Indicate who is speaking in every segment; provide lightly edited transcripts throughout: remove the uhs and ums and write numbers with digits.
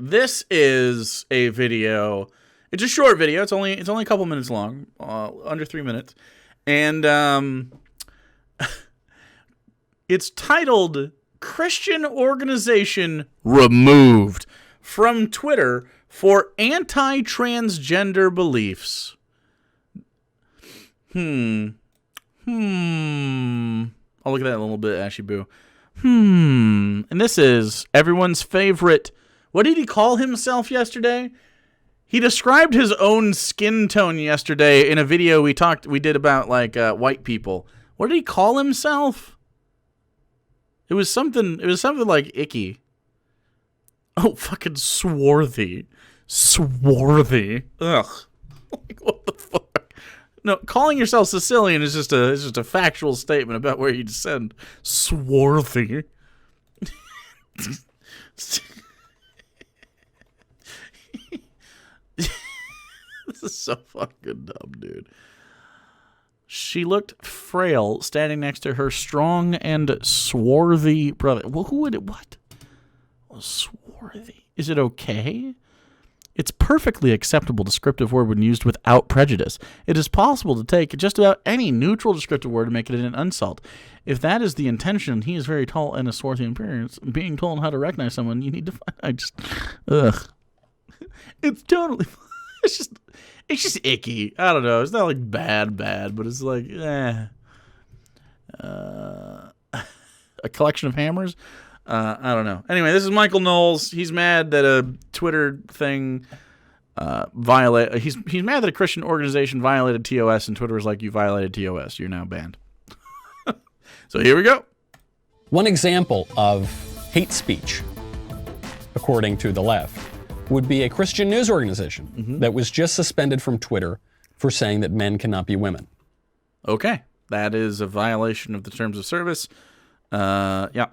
Speaker 1: This is a video. It's a short video. It's only a couple minutes long, under 3 minutes, and it's titled "Christian Organization Removed from Twitter for Anti-Transgender Beliefs." I'll look at that in a little bit, Ashy Boo. And this is everyone's favorite. What did he call himself yesterday? He described his own skin tone yesterday in a video we did about like white people. What did he call himself? It was something like icky. Oh, fucking swarthy. Swarthy. Ugh. Like, what the fuck? No, calling yourself Sicilian is just a factual statement about where you descend. Swarthy. This is so fucking dumb, dude. She looked frail standing next to her strong and swarthy brother. Well, who would it? What? Well, swarthy. Is it okay? It's perfectly acceptable descriptive word when used without prejudice. It is possible to take just about any neutral descriptive word and make it an insult. If that is the intention, he is very tall and a swarthy in appearance. Being told how to recognize someone, you need to find. Ugh. It's totally. It's just icky. I don't know. It's not like bad, but it's like, a collection of hammers. I don't know. Anyway, this is Michael Knowles. He's mad that a Twitter thing He's mad that a Christian organization violated TOS, and Twitter was like, "You violated TOS. You're now banned." So here we go.
Speaker 2: One example of hate speech, according to the left, would be a Christian news organization that was just suspended from Twitter for saying that men cannot be women.
Speaker 1: Okay, that is a violation of the terms of service. Yeah.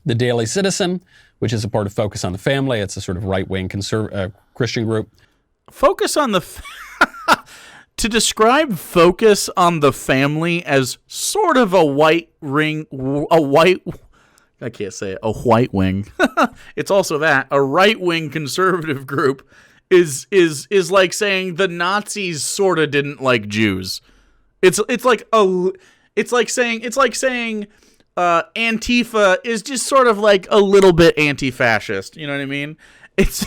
Speaker 2: The Daily Citizen, which is a part of Focus on the Family. It's a sort of right-wing Christian group.
Speaker 1: Focus on the... To describe Focus on the Family as sort of a white wing... It's also that. A right-wing conservative group is like saying the Nazis sort of didn't like Jews. It's like saying Antifa is just sort of like a little bit anti-fascist. You know what I mean? It's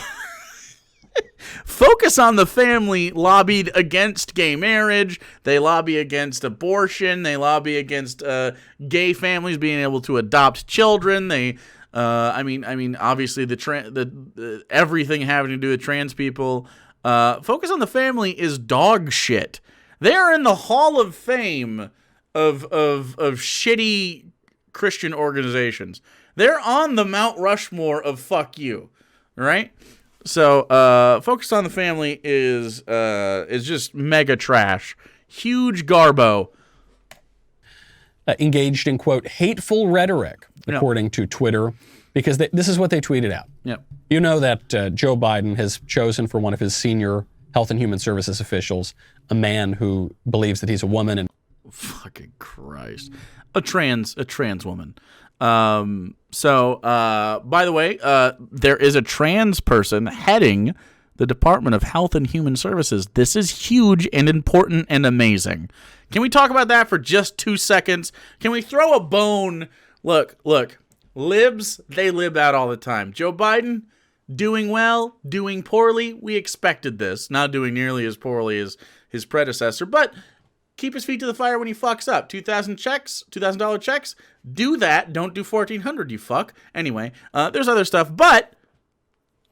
Speaker 1: Focus on the Family lobbied against gay marriage. They lobby against abortion. They lobby against gay families being able to adopt children. They, obviously the everything having to do with trans people. Focus on the Family is dog shit. They're in the Hall of Fame of shitty Christian organizations. They're on the Mount Rushmore of fuck you, right? So, Focus on the Family is just mega trash, huge garbo.
Speaker 2: Engaged in, quote, hateful rhetoric, according to Twitter, because this is what they tweeted out.
Speaker 1: Yep.
Speaker 2: You know that Joe Biden has chosen for one of his senior Health and Human Services officials a man who believes that he's a woman. And
Speaker 1: fucking Christ. A trans woman. By the way, there is a trans person heading the Department of Health and Human Services. This is huge and important and amazing. Can we talk about that for just 2 seconds? Can we throw a bone? Look, libs, they lib out all the time. Joe Biden, doing well, doing poorly. We expected this. Not doing nearly as poorly as his predecessor, but keep his feet to the fire when he fucks up. $2,000 checks. Do that. Don't do $1,400, you fuck. Anyway, there's other stuff, but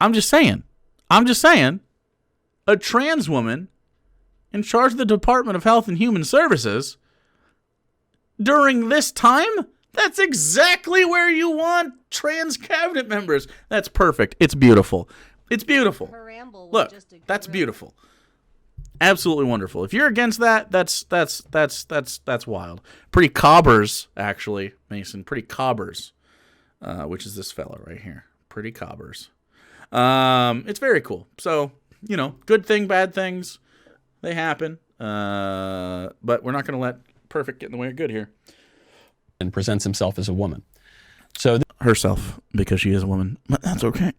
Speaker 1: I'm just saying, a trans woman in charge of the Department of Health and Human Services during this time, that's exactly where you want trans cabinet members. That's perfect. It's beautiful. Look, that's beautiful. Absolutely wonderful. If you're against that, that's wild. Pretty cobbers, actually, Mason. Pretty cobbers, which is this fella right here. Pretty cobbers. It's very cool. So, good thing, bad things, they happen. But we're not going to let perfect get in the way of good here.
Speaker 2: And presents himself as a woman. So
Speaker 1: Herself, because she is a woman. But that's okay.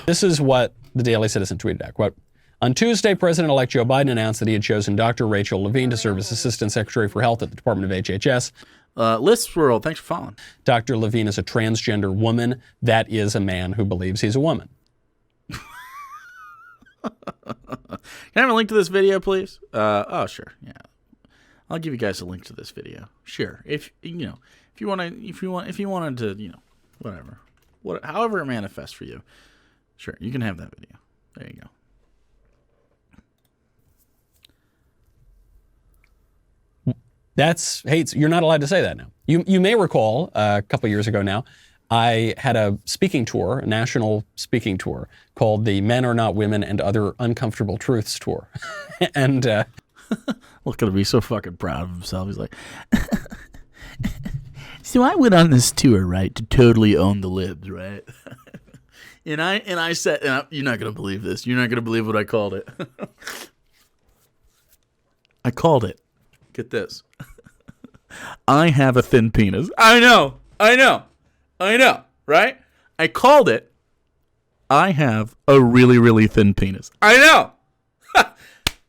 Speaker 2: this is what the Daily Citizen tweeted out. Quote, on Tuesday, President-elect Joe Biden announced that he had chosen Dr. Rachel Levine to serve as Assistant Secretary for Health at the Department of HHS.
Speaker 1: List World, thanks for following.
Speaker 2: Dr. Levine is a transgender woman. That is a man who believes he's a woman.
Speaker 1: Can I have a link to this video, please? Oh, sure. Yeah, I'll give you guys a link to this video. Sure, if you wanted to, whatever, however it manifests for you. Sure, you can have that video. There you go.
Speaker 2: That's hate. You're not allowed to say that now. You may recall a couple years ago now, I had a speaking tour, a national speaking tour called the Men Are Not Women and Other Uncomfortable Truths Tour. And
Speaker 1: look at him, he's so fucking proud of himself. He's like, so I went on this tour, right, to totally own the libs, right? and I said, you're not gonna believe this. You're not gonna believe what I called it. I called it. Get this. I have a thin penis. I know, right? I called it. I have a really, really thin penis. I know.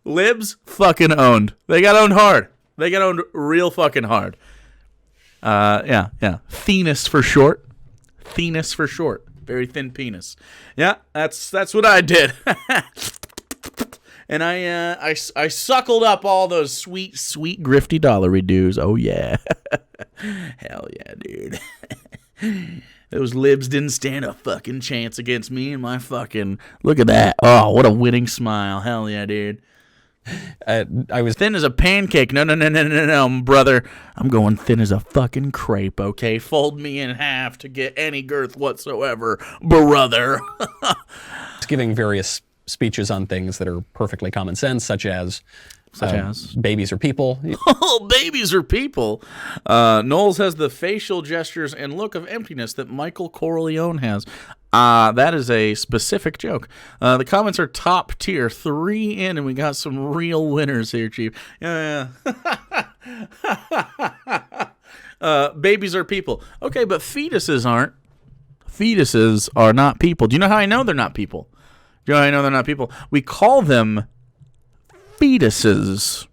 Speaker 1: Libs fucking owned. They got owned hard. They got owned real fucking hard. Yeah. Thinus for short. Thinus for short. Very thin penis. Yeah, that's what I did. And I suckled up all those sweet, sweet grifty dollary dues. Oh, yeah. Hell yeah, dude. Those libs didn't stand a fucking chance against me and my fucking... Look at that. Oh, what a winning smile. Hell yeah, dude.
Speaker 2: I was
Speaker 1: thin as a pancake. No, brother. I'm going thin as a fucking crepe, okay? Fold me in half to get any girth whatsoever, brother.
Speaker 2: giving various speeches on things that are perfectly common sense, such as babies are people.
Speaker 1: Oh, babies are people. Knowles has the facial gestures and look of emptiness that Michael Corleone has. That is a specific joke. The comments are top tier. 3 in, and we got some real winners here, Chief. Yeah. Babies are people. Okay, but fetuses aren't. Fetuses are not people. Do you know how I know they're not people? Do you know how I know they're not people? We call them fetuses.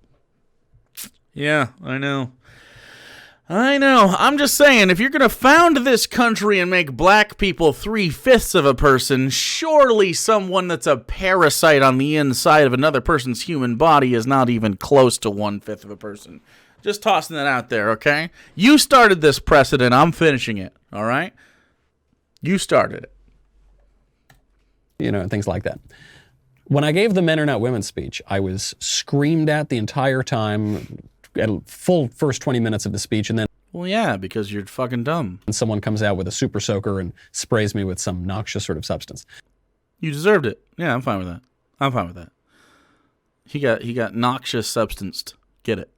Speaker 1: Yeah, I know. I'm just saying, if you're going to found this country and make black people 3/5 of a person, surely someone that's a parasite on the inside of another person's human body is not even close to 1/5 of a person. Just tossing that out there, okay? You started this precedent. I'm finishing it, all right? You started it.
Speaker 2: You know, things like that. When I gave the Men Are Not Women speech, I was screamed at the entire time, at a full first 20 minutes of the speech, and then...
Speaker 1: Well, yeah, because you're fucking dumb.
Speaker 2: And someone comes out with a super soaker and sprays me with some noxious sort of substance.
Speaker 1: You deserved it. Yeah, I'm fine with that. He got noxious substanced. Get it.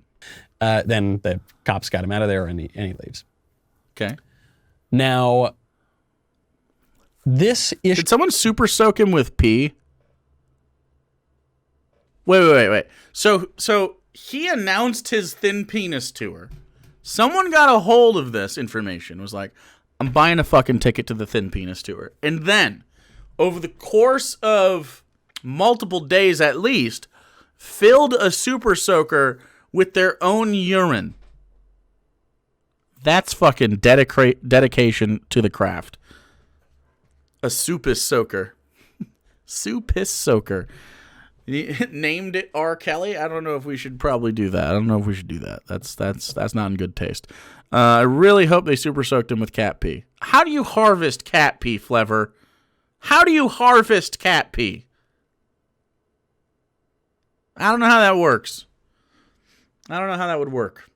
Speaker 2: Then the cops got him out of there, and he leaves.
Speaker 1: Okay.
Speaker 2: Now, this issue...
Speaker 1: Did someone super soak him with pee? Wait. So he announced his thin penis tour. Someone got a hold of this information, was like, I'm buying a fucking ticket to the thin penis tour. And then, over the course of multiple days at least, filled a super soaker with their own urine. That's fucking dedication to the craft. A supus soaker. Supus soaker. Named it R. Kelly. I don't know if we should probably do that. That's not in good taste. I really hope they super soaked him with cat pee. How do you harvest cat pee, Flever? How do you harvest cat pee? I don't know how that works. I don't know how that would work.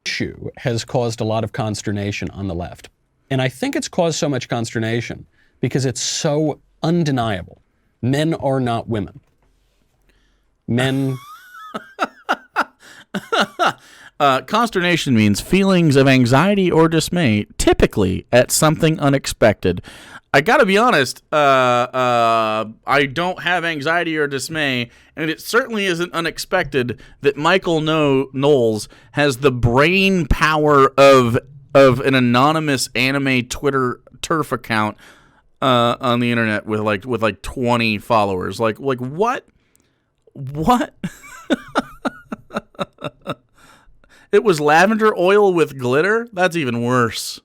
Speaker 2: Issue has caused a lot of consternation on the left. And I think it's caused so much consternation because it's so undeniable. Men are not women. Men.
Speaker 1: Consternation means feelings of anxiety or dismay, typically at something unexpected. I gotta be honest, I don't have anxiety or dismay, and it certainly isn't unexpected that Michael Knowles has the brain power of an anonymous anime Twitter turf account on the internet with like 20 followers. Like what? What? It was lavender oil with glitter? That's even worse.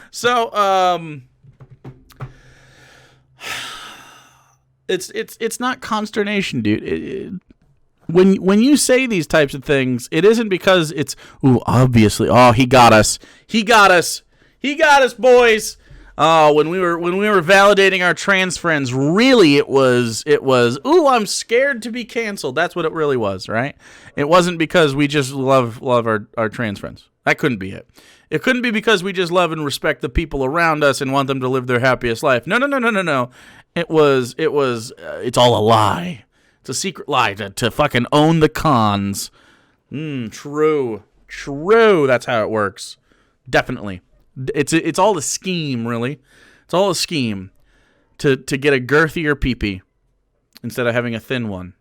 Speaker 1: So, it's not consternation, dude. When you say these types of things, it isn't because it's obviously he got us, boys. When we were validating our trans friends, really it was I'm scared to be canceled. That's what it really was, right? It wasn't because we just love our trans friends. That couldn't be it. It couldn't be because we just love and respect the people around us and want them to live their happiest life. No. It's all a lie. It's a secret lie to fucking own the cons. True. That's how it works. Definitely. It's all a scheme, really. It's all a scheme to get a girthier peepee instead of having a thin one.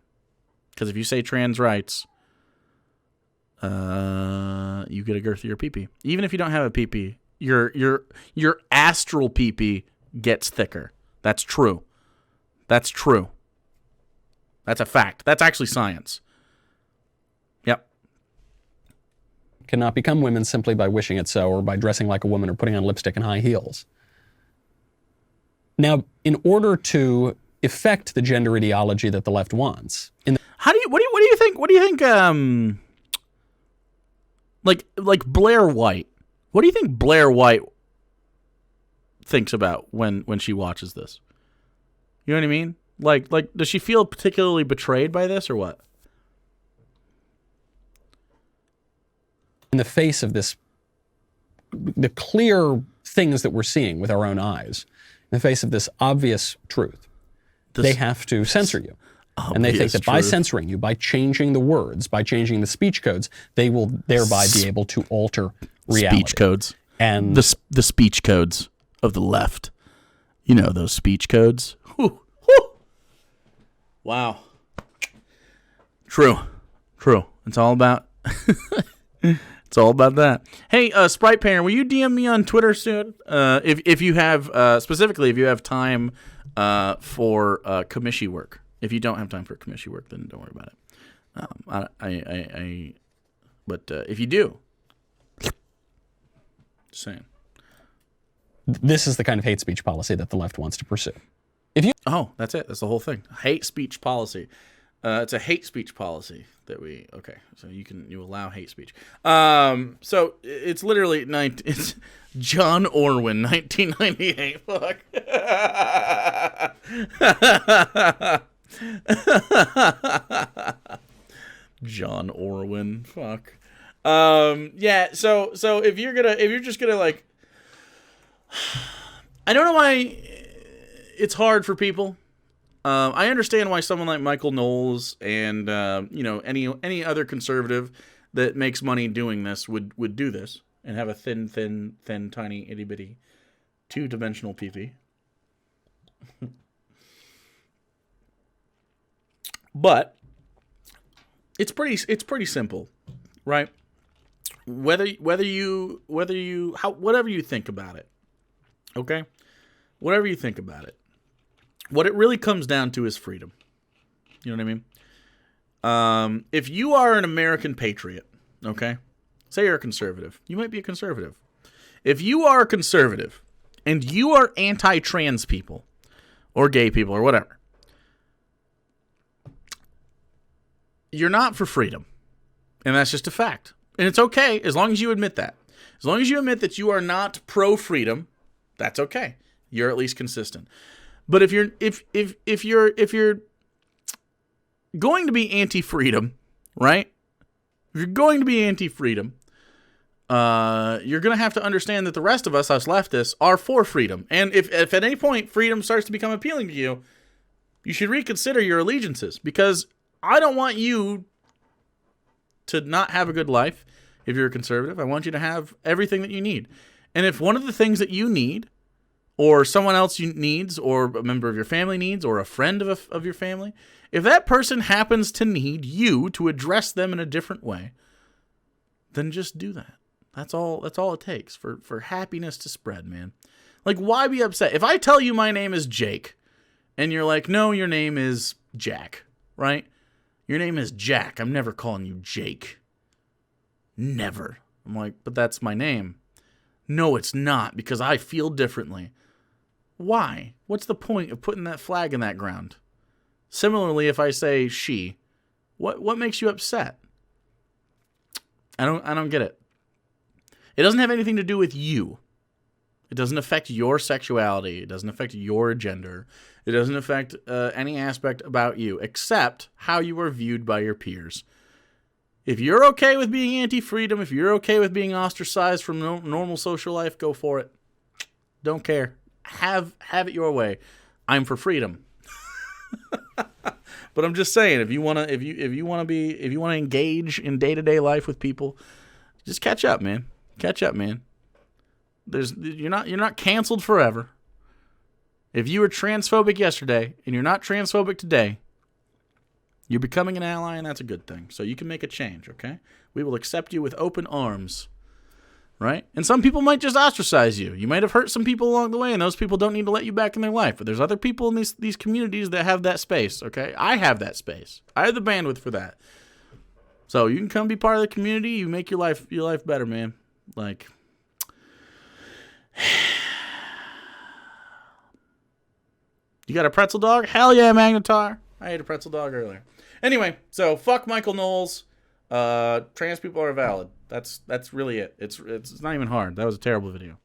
Speaker 1: Because if you say trans rights, you get a girthier peepee. Even if you don't have a peepee, your astral peepee gets thicker. That's true. That's a fact. That's actually science. Yep.
Speaker 2: Cannot become women simply by wishing it so, or by dressing like a woman, or putting on lipstick and high heels. Now, in order to effect the gender ideology that the left wants,
Speaker 1: what do you think? Like Blair White. What do you think Blair White thinks about when she watches this? You know what I mean? Like, does she feel particularly betrayed by this, or what?
Speaker 2: In the face of this, the clear things that we're seeing with our own eyes, in the face of this obvious truth, they have to censor you. And they think that by censoring you, by changing the words, by changing the speech codes, they will thereby be able to alter reality.
Speaker 1: Speech codes.
Speaker 2: And
Speaker 1: the speech codes of the left. You know those speech codes? Whew. Wow. True. It's all about it's all about that. Hey, Sprite Parent, will you DM me on Twitter soon? If you have specifically if you have time for committee work. If you don't have time for committee work, then don't worry about it. But if you do, just saying.
Speaker 2: This is the kind of hate speech policy that the left wants to pursue.
Speaker 1: That's it. That's the whole thing. Hate speech policy. It's a hate speech policy that so you allow hate speech. So it's literally it's John Orwin, 1998. Fuck. John Orwin. Fuck. Yeah. So if you're just gonna like, I don't know why it's hard for people. I understand why someone like Michael Knowles and any other conservative that makes money doing this would do this and have a thin, tiny, itty bitty, 2-dimensional PP. But it's pretty simple, right? Whatever you think about it, okay? Whatever you think about it. What it really comes down to is freedom. You know what I mean? If you are an American patriot, okay? Say you're a conservative. You might be a conservative. If you are a conservative and you are anti-trans people or gay people or whatever, you're not for freedom. And that's just a fact. And it's okay as long as you admit that. As long as you admit that you are not pro-freedom, that's okay. You're at least consistent. But if you're going to be anti-freedom, right? If you're going to be anti-freedom, you're going to have to understand that the rest of us leftists, are for freedom. And if at any point freedom starts to become appealing to you, you should reconsider your allegiances, because I don't want you to not have a good life if you're a conservative. I want you to have everything that you need. And if one of the things that you need, or someone else needs, or a member of your family needs, or a friend of your family, if that person happens to need you to address them in a different way, then just do that. That's all it takes for happiness to spread, man. Like, why be upset? If I tell you my name is Jake, and you're like, no, your name is Jack, right? Your name is Jack. I'm never calling you Jake. Never. I'm like, but that's my name. No, it's not, because I feel differently. Why? What's the point of putting that flag in that ground? Similarly, if I say she, what makes you upset? I don't get it. It doesn't have anything to do with you. It doesn't affect your sexuality. It doesn't affect your gender. It doesn't affect any aspect about you, except how you are viewed by your peers. If you're okay with being anti-freedom, if you're okay with being ostracized from normal social life, go for it. Don't care. Have it your way. I'm for freedom. But I'm just saying, if you want to engage in day-to-day life with people, just catch up, man. Catch up, man. You're not canceled forever. If you were transphobic yesterday and you're not transphobic today, you're becoming an ally, and that's a good thing. So you can make a change, okay? We will accept you with open arms, right? And some people might just ostracize you. You might have hurt some people along the way, and those people don't need to let you back in their life. But there's other people in these communities that have that space, okay? I have that space. I have the bandwidth for that. So you can come be part of the community. You make your life better, man. Like, you got a pretzel dog? Hell yeah, Magnetar. I ate a pretzel dog earlier. Anyway, so fuck Michael Knowles. Trans people are valid. That's really it. It's not even hard. That was a terrible video.